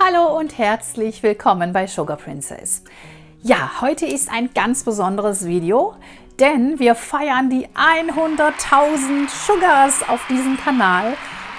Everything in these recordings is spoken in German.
Hallo und herzlich willkommen bei Sugar Princess. Ja, heute ist ein ganz besonderes Video, denn wir feiern die 100.000 Sugars auf diesem Kanal.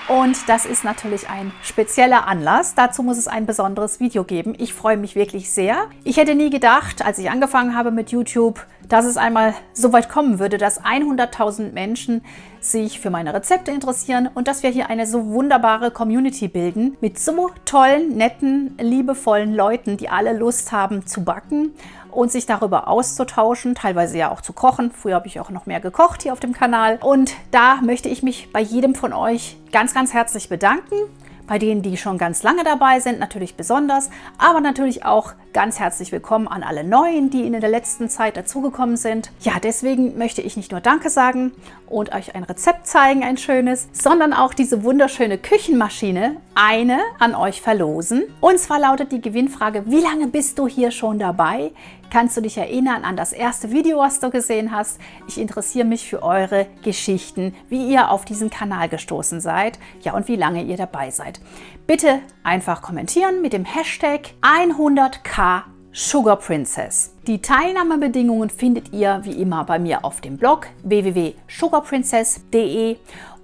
Und das ist natürlich ein spezieller Anlass. Dazu muss es ein besonderes Video geben. Ich freue mich wirklich sehr. Ich hätte nie gedacht, als ich angefangen habe mit YouTube, dass es einmal so weit kommen würde, dass 100.000 Menschen sich für meine Rezepte interessieren und dass wir hier eine so wunderbare Community bilden mit so tollen, netten, liebevollen Leuten, die alle Lust haben zu backen und sich darüber auszutauschen, teilweise ja auch zu kochen. Früher habe ich auch noch mehr gekocht hier auf dem Kanal. Und da möchte ich mich bei jedem von euch ganz, ganz herzlich bedanken. Bei denen, die schon ganz lange dabei sind, natürlich besonders, aber natürlich auch ganz herzlich willkommen an alle Neuen, die in der letzten Zeit dazugekommen sind. Ja, deswegen möchte ich nicht nur Danke sagen und euch ein Rezept zeigen, ein schönes, sondern auch diese wunderschöne Küchenmaschine, eine an euch verlosen. Und zwar lautet die Gewinnfrage: Wie lange bist du hier schon dabei? Kannst du dich erinnern an das erste Video, was du gesehen hast? Ich interessiere mich für eure Geschichten, wie ihr auf diesen Kanal gestoßen seid, ja, und wie lange ihr dabei seid. Bitte einfach kommentieren mit dem Hashtag 100k Sugar Princess. Die Teilnahmebedingungen findet ihr wie immer bei mir auf dem Blog www.sugarprincess.de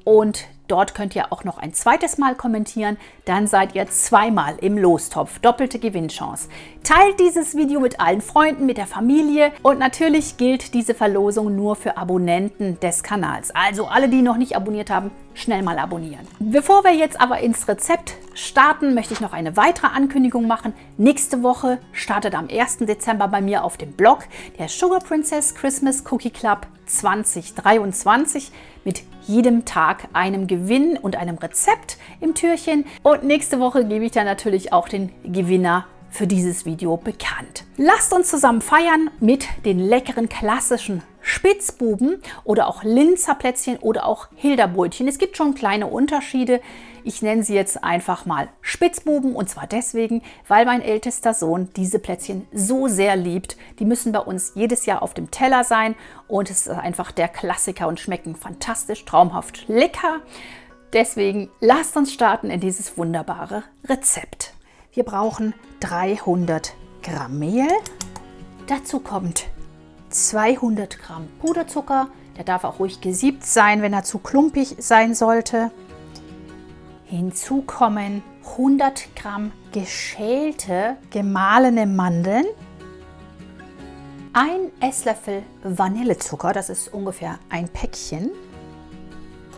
und dort könnt ihr auch noch ein zweites Mal kommentieren, dann seid ihr zweimal im Lostopf, doppelte Gewinnchance. Teilt dieses Video mit allen Freunden, mit der Familie und natürlich gilt diese Verlosung nur für Abonnenten des Kanals. Also alle, die noch nicht abonniert haben, schnell mal abonnieren. Bevor wir jetzt aber ins Rezept starten, möchte ich noch eine weitere Ankündigung machen. Nächste Woche startet am 1. Dezember bei mir auf dem Blog der Sugar Princess Christmas Cookie Club 2023 mit jedem Tag einem Gewinn und einem Rezept im Türchen. Und nächste Woche gebe ich dann natürlich auch den Gewinner für dieses Video bekannt. Lasst uns zusammen feiern mit den leckeren klassischen Spitzbuben oder auch Linzerplätzchen oder auch Hilderbrötchen. Es gibt schon kleine Unterschiede. Ich nenne sie jetzt einfach mal Spitzbuben und zwar deswegen, weil mein ältester Sohn diese Plätzchen so sehr liebt. Die müssen bei uns jedes Jahr auf dem Teller sein und es ist einfach der Klassiker und schmecken fantastisch, traumhaft lecker. Deswegen lasst uns starten in dieses wunderbare Rezept. Wir brauchen 300 Gramm Mehl. Dazu kommt 200 Gramm Puderzucker. Der darf auch ruhig gesiebt sein, wenn er zu klumpig sein sollte. Hinzu kommen 100 Gramm geschälte, gemahlene Mandeln. Ein Esslöffel Vanillezucker, das ist ungefähr ein Päckchen.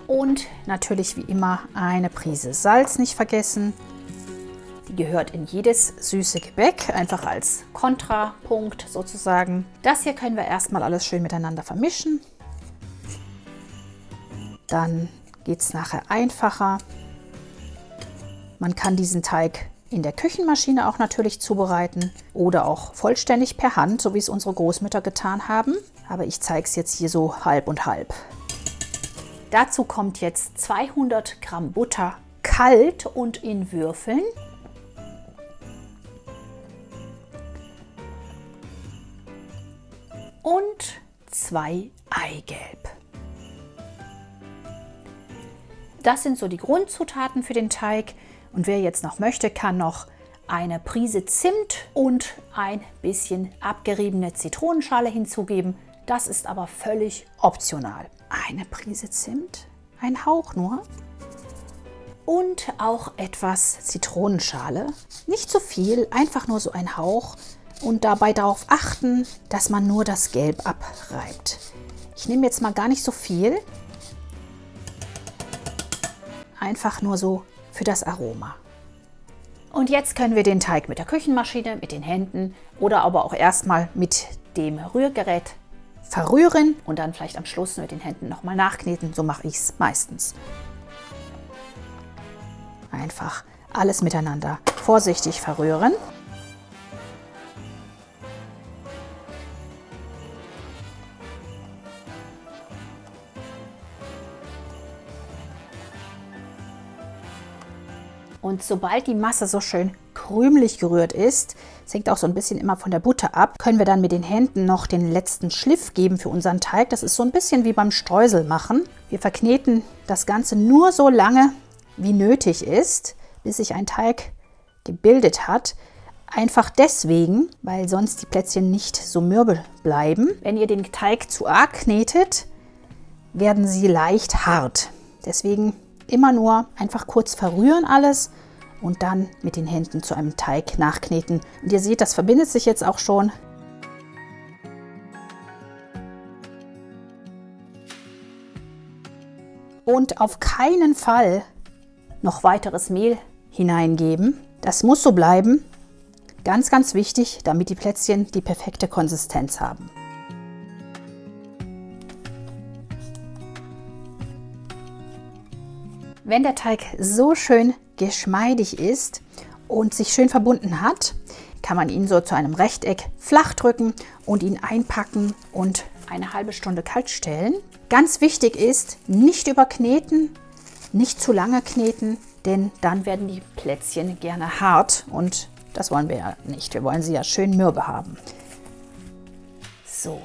Und natürlich wie immer eine Prise Salz nicht vergessen. Die gehört in jedes süße Gebäck, einfach als Kontrapunkt sozusagen. Das hier können wir erstmal alles schön miteinander vermischen. Dann geht es nachher einfacher. Man kann diesen Teig in der Küchenmaschine auch natürlich zubereiten oder auch vollständig per Hand, so wie es unsere Großmütter getan haben. Aber ich zeige es jetzt hier so halb und halb. Dazu kommt jetzt 200 Gramm Butter kalt und in Würfeln. Und 2 Eigelb. Das sind so die Grundzutaten für den Teig. Und wer jetzt noch möchte, kann noch eine Prise Zimt und ein bisschen abgeriebene Zitronenschale hinzugeben. Das ist aber völlig optional. Eine Prise Zimt, ein Hauch nur. Und auch etwas Zitronenschale. Nicht zu viel, einfach nur so ein Hauch. Und dabei darauf achten, dass man nur das Gelb abreibt. Ich nehme jetzt mal gar nicht so viel. Einfach nur so für das Aroma. Und jetzt können wir den Teig mit der Küchenmaschine, mit den Händen oder aber auch erstmal mit dem Rührgerät verrühren und dann vielleicht am Schluss mit den Händen nochmal nachkneten. So mache ich es meistens. Einfach alles miteinander vorsichtig verrühren. Und sobald die Masse so schön krümelig gerührt ist, es hängt auch so ein bisschen immer von der Butter ab, können wir dann mit den Händen noch den letzten Schliff geben für unseren Teig. Das ist so ein bisschen wie beim Streusel machen. Wir verkneten das Ganze nur so lange, wie nötig ist, bis sich ein Teig gebildet hat. Einfach deswegen, weil sonst die Plätzchen nicht so mürbe bleiben. Wenn ihr den Teig zu arg knetet, werden sie leicht hart. Deswegen immer nur einfach kurz verrühren alles und dann mit den Händen zu einem Teig nachkneten. Und ihr seht, das verbindet sich jetzt auch schon. Und auf keinen Fall noch weiteres Mehl hineingeben. Das muss so bleiben. Ganz, ganz wichtig, damit die Plätzchen die perfekte Konsistenz haben. Wenn der Teig so schön geschmeidig ist und sich schön verbunden hat, kann man ihn so zu einem Rechteck flach drücken und ihn einpacken und eine halbe Stunde kalt stellen. Ganz wichtig ist, nicht überkneten, nicht zu lange kneten, denn dann werden die Plätzchen gerne hart und das wollen wir ja nicht. Wir wollen sie ja schön mürbe haben. So.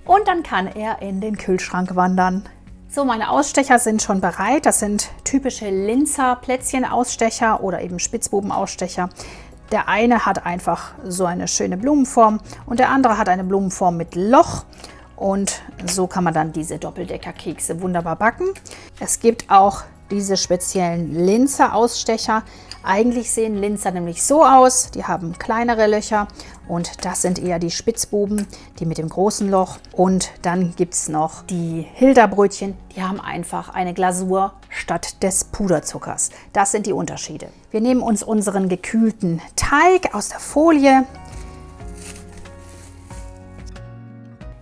Und dann kann er in den Kühlschrank wandern. So, meine Ausstecher sind schon bereit. Das sind typische Linzer Plätzchen-Ausstecher oder eben Spitzbuben-Ausstecher. Der eine hat einfach so eine schöne Blumenform und der andere hat eine Blumenform mit Loch. Und so kann man dann diese Doppeldecker-Kekse wunderbar backen. Es gibt auch diese speziellen Linzer Ausstecher. Eigentlich sehen Linzer nämlich so aus. Die haben kleinere Löcher und das sind eher die Spitzbuben, die mit dem großen Loch. Und dann gibt es noch die Hilda-Brötchen. Die haben einfach eine Glasur statt des Puderzuckers. Das sind die Unterschiede. Wir nehmen uns unseren gekühlten Teig aus der Folie.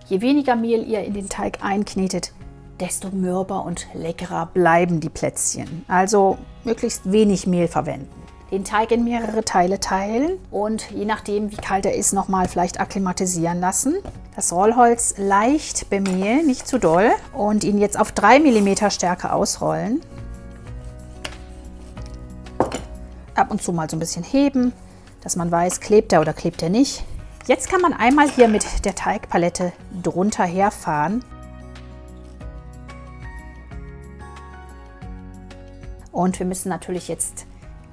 Je weniger Mehl ihr in den Teig einknetet, desto mürber und leckerer bleiben die Plätzchen. Also möglichst wenig Mehl verwenden. Den Teig in mehrere Teile teilen und je nachdem, wie kalt er ist, nochmal vielleicht akklimatisieren lassen. Das Rollholz leicht bemehlen, nicht zu doll, und ihn jetzt auf 3 mm Stärke ausrollen. Ab und zu mal so ein bisschen heben, dass man weiß, klebt er oder klebt er nicht. Jetzt kann man einmal hier mit der Teigpalette drunter herfahren. Und wir müssen natürlich jetzt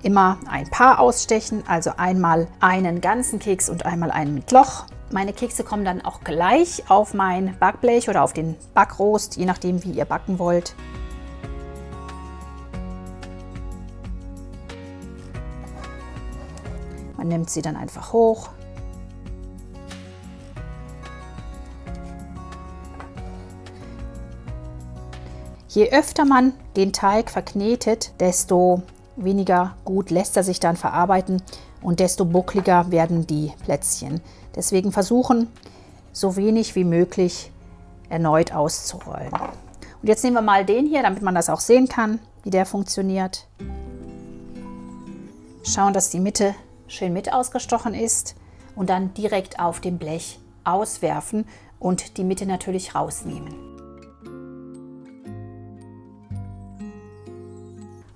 immer ein paar ausstechen, also einmal einen ganzen Keks und einmal einen mit Loch. Meine Kekse kommen dann auch gleich auf mein Backblech oder auf den Backrost, je nachdem, wie ihr backen wollt. Man nimmt sie dann einfach hoch. Je öfter man den Teig verknetet, desto weniger gut lässt er sich dann verarbeiten und desto buckliger werden die Plätzchen. Deswegen versuchen, so wenig wie möglich erneut auszurollen. Und jetzt nehmen wir mal den hier, damit man das auch sehen kann, wie der funktioniert. Schauen, dass die Mitte schön mit ausgestochen ist und dann direkt auf dem Blech auswerfen und die Mitte natürlich rausnehmen.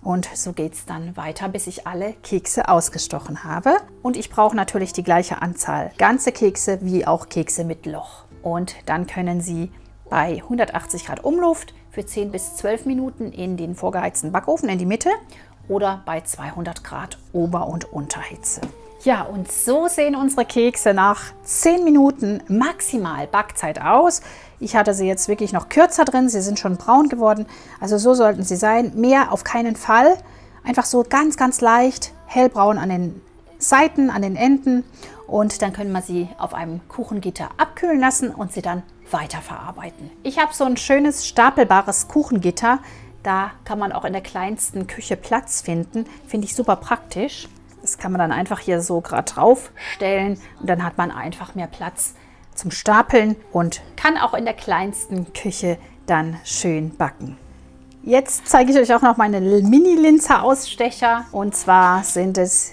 Und so geht es dann weiter, bis ich alle Kekse ausgestochen habe. Und ich brauche natürlich die gleiche Anzahl ganze Kekse wie auch Kekse mit Loch. Und dann können Sie bei 180 Grad Umluft für 10 bis 12 Minuten in den vorgeheizten Backofen in die Mitte oder bei 200 Grad Ober- und Unterhitze. Ja, und so sehen unsere Kekse nach 10 Minuten maximal Backzeit aus. Ich hatte sie jetzt wirklich noch kürzer drin, sie sind schon braun geworden. Also so sollten sie sein, mehr auf keinen Fall. Einfach so ganz, ganz leicht hellbraun an den Seiten, an den Enden. Und dann können wir sie auf einem Kuchengitter abkühlen lassen und sie dann weiterverarbeiten. Ich habe so ein schönes stapelbares Kuchengitter. Da kann man auch in der kleinsten Küche Platz finden. Finde ich super praktisch. Das kann man dann einfach hier so gerade drauf stellen und dann hat man einfach mehr Platz zum Stapeln und kann auch in der kleinsten Küche dann schön backen. Jetzt zeige ich euch auch noch meine Mini-Linzer Ausstecher und zwar sind es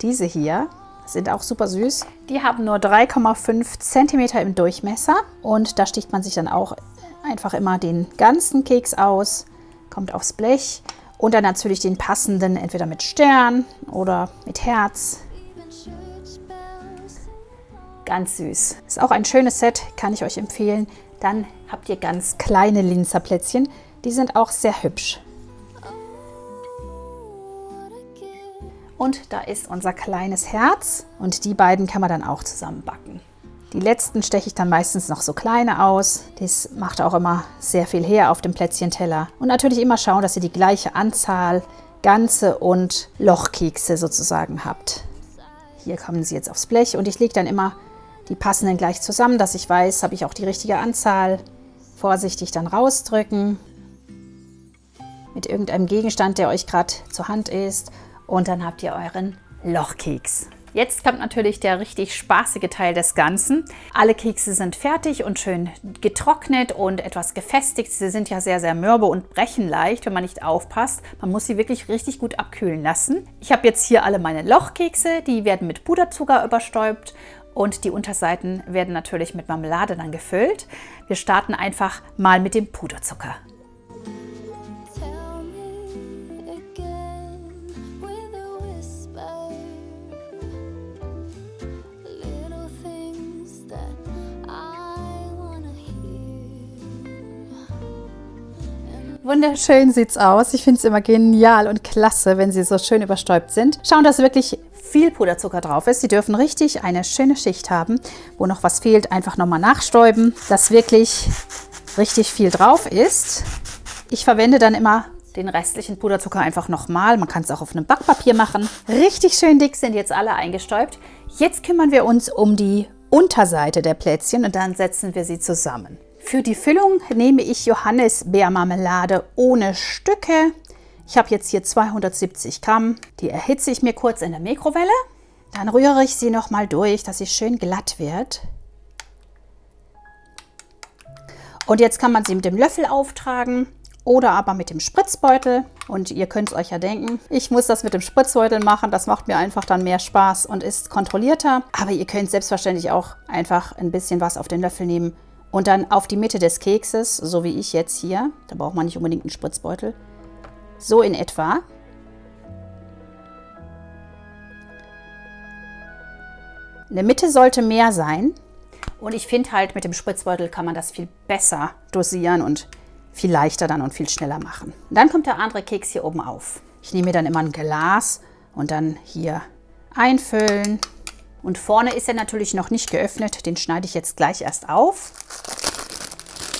diese hier. Sind auch super süß. Die haben nur 3,5 cm im Durchmesser und da sticht man sich dann auch einfach immer den ganzen Keks aus, kommt aufs Blech. Und dann natürlich den passenden, entweder mit Stern oder mit Herz. Ganz süß. Ist auch ein schönes Set, kann ich euch empfehlen. Dann habt ihr ganz kleine Linzer Plätzchen. Die sind auch sehr hübsch. Und da ist unser kleines Herz und die beiden kann man dann auch zusammen backen. Die letzten steche ich dann meistens noch so kleine aus. Das macht auch immer sehr viel her auf dem Plätzchenteller. Und natürlich immer schauen, dass ihr die gleiche Anzahl ganze und Lochkekse sozusagen habt. Hier kommen sie jetzt aufs Blech und ich lege dann immer die passenden gleich zusammen, dass ich weiß, habe ich auch die richtige Anzahl. Vorsichtig dann rausdrücken mit irgendeinem Gegenstand, der euch gerade zur Hand ist. Und dann habt ihr euren Lochkeks. Jetzt kommt natürlich der richtig spaßige Teil des Ganzen. Alle Kekse sind fertig und schön getrocknet und etwas gefestigt. Sie sind ja sehr, sehr mürbe und brechen leicht, wenn man nicht aufpasst. Man muss sie wirklich richtig gut abkühlen lassen. Ich habe jetzt hier alle meine Lochkekse, die werden mit Puderzucker überstäubt und die Unterseiten werden natürlich mit Marmelade dann gefüllt. Wir starten einfach mal mit dem Puderzucker. Wunderschön sieht's aus. Ich finde es immer genial und klasse, wenn sie so schön überstäubt sind. Schauen, dass wirklich viel Puderzucker drauf ist. Sie dürfen richtig eine schöne Schicht haben. Wo noch was fehlt, einfach nochmal nachstäuben, dass wirklich richtig viel drauf ist. Ich verwende dann immer den restlichen Puderzucker einfach nochmal. Man kann es auch auf einem Backpapier machen. Richtig schön dick sind jetzt alle eingestäubt. Jetzt kümmern wir uns um die Unterseite der Plätzchen und dann setzen wir sie zusammen. Für die Füllung nehme ich Johannisbeermarmelade ohne Stücke. Ich habe jetzt hier 270 Gramm. Die erhitze ich mir kurz in der Mikrowelle. Dann rühre ich sie nochmal durch, dass sie schön glatt wird. Und jetzt kann man sie mit dem Löffel auftragen oder aber mit dem Spritzbeutel. Und ihr könnt es euch ja denken, ich muss das mit dem Spritzbeutel machen. Das macht mir einfach dann mehr Spaß und ist kontrollierter. Aber ihr könnt selbstverständlich auch einfach ein bisschen was auf den Löffel nehmen. Und dann auf die Mitte des Kekses, so wie ich jetzt hier, da braucht man nicht unbedingt einen Spritzbeutel, so in etwa. In der Mitte sollte mehr sein. Und ich finde halt, mit dem Spritzbeutel kann man das viel besser dosieren und viel leichter dann und viel schneller machen. Und dann kommt der andere Keks hier oben auf. Ich nehme mir dann immer ein Glas und dann hier einfüllen. Und vorne ist er natürlich noch nicht geöffnet, den schneide ich jetzt gleich erst auf.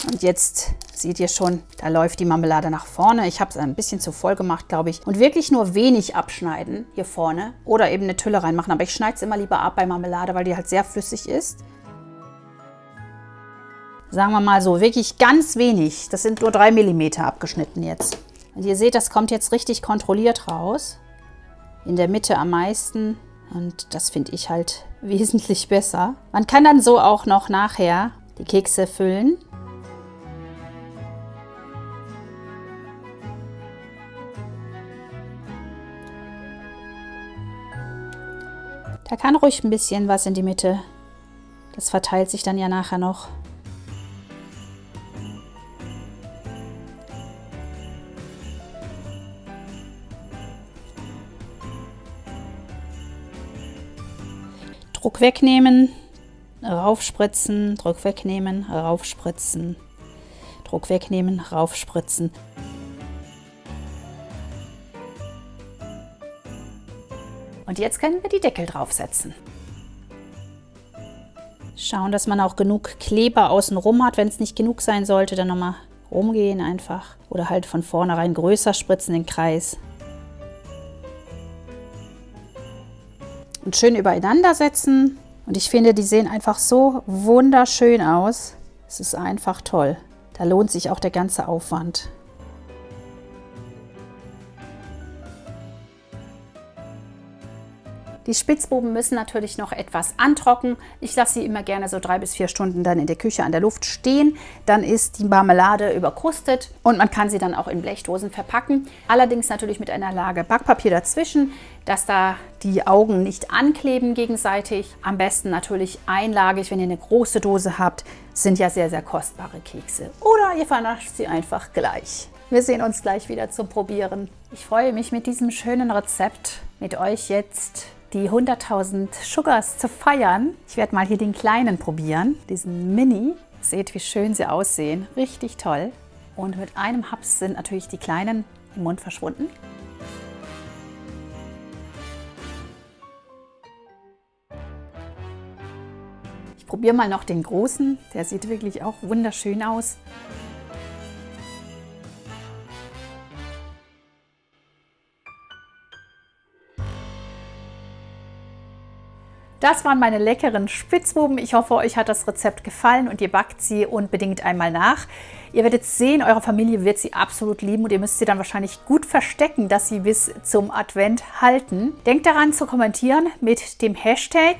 Und jetzt seht ihr schon, da läuft die Marmelade nach vorne. Ich habe es ein bisschen zu voll gemacht, glaube ich. Und wirklich nur wenig abschneiden hier vorne oder eben eine Tülle reinmachen. Aber ich schneide es immer lieber ab bei Marmelade, weil die halt sehr flüssig ist. Sagen wir mal so, wirklich ganz wenig. Das sind nur 3 mm abgeschnitten jetzt. Und ihr seht, das kommt jetzt richtig kontrolliert raus. In der Mitte am meisten. Und das finde ich halt wesentlich besser. Man kann dann so auch noch nachher die Kekse füllen. Da kann ruhig ein bisschen was in die Mitte. Das verteilt sich dann ja nachher noch. Druck wegnehmen, raufspritzen, Druck wegnehmen, raufspritzen, Druck wegnehmen, raufspritzen. Und jetzt können wir die Deckel draufsetzen. Schauen, dass man auch genug Kleber außen rum hat. Wenn es nicht genug sein sollte, dann nochmal rumgehen einfach. Oder halt von vornherein größer spritzen den Kreis. Und schön übereinander setzen. Und ich finde, die sehen einfach so wunderschön aus. Es ist einfach toll. Da lohnt sich auch der ganze Aufwand. Die Spitzbuben müssen natürlich noch etwas antrocknen. Ich lasse sie immer gerne so 3 bis 4 Stunden dann in der Küche an der Luft stehen. Dann ist die Marmelade überkrustet und man kann sie dann auch in Blechdosen verpacken. Allerdings natürlich mit einer Lage Backpapier dazwischen, dass da die Augen nicht ankleben gegenseitig. Am besten natürlich einlagig, wenn ihr eine große Dose habt. Sind ja sehr, sehr kostbare Kekse. Oder ihr vernascht sie einfach gleich. Wir sehen uns gleich wieder zum Probieren. Ich freue mich mit diesem schönen Rezept mit euch jetzt die 100.000 Sugars zu feiern. Ich werde mal hier den kleinen probieren, diesen Mini. Seht, wie schön sie aussehen. Richtig toll. Und mit einem Haps sind natürlich die kleinen im Mund verschwunden. Ich probiere mal noch den großen. Der sieht wirklich auch wunderschön aus. Das waren meine leckeren Spitzbuben. Ich hoffe, euch hat das Rezept gefallen und ihr backt sie unbedingt einmal nach. Ihr werdet sehen, eure Familie wird sie absolut lieben und ihr müsst sie dann wahrscheinlich gut verstecken, dass sie bis zum Advent halten. Denkt daran zu kommentieren mit dem Hashtag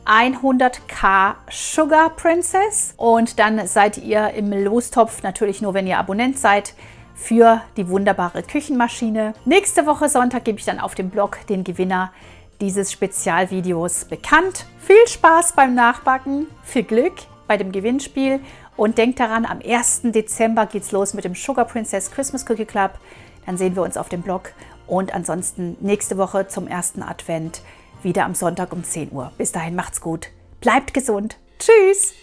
100k Sugar Princess und dann seid ihr im Lostopf, natürlich nur, wenn ihr Abonnent seid, für die wunderbare Küchenmaschine. Nächste Woche Sonntag gebe ich dann auf dem Blog den Gewinner dieses Spezialvideos bekannt. Viel Spaß beim Nachbacken, viel Glück bei dem Gewinnspiel und denkt daran, am 1. Dezember geht's los mit dem Sugar Princess Christmas Cookie Club. Dann sehen wir uns auf dem Blog und ansonsten nächste Woche zum ersten Advent wieder am Sonntag um 10 Uhr. Bis dahin macht's gut, bleibt gesund, tschüss!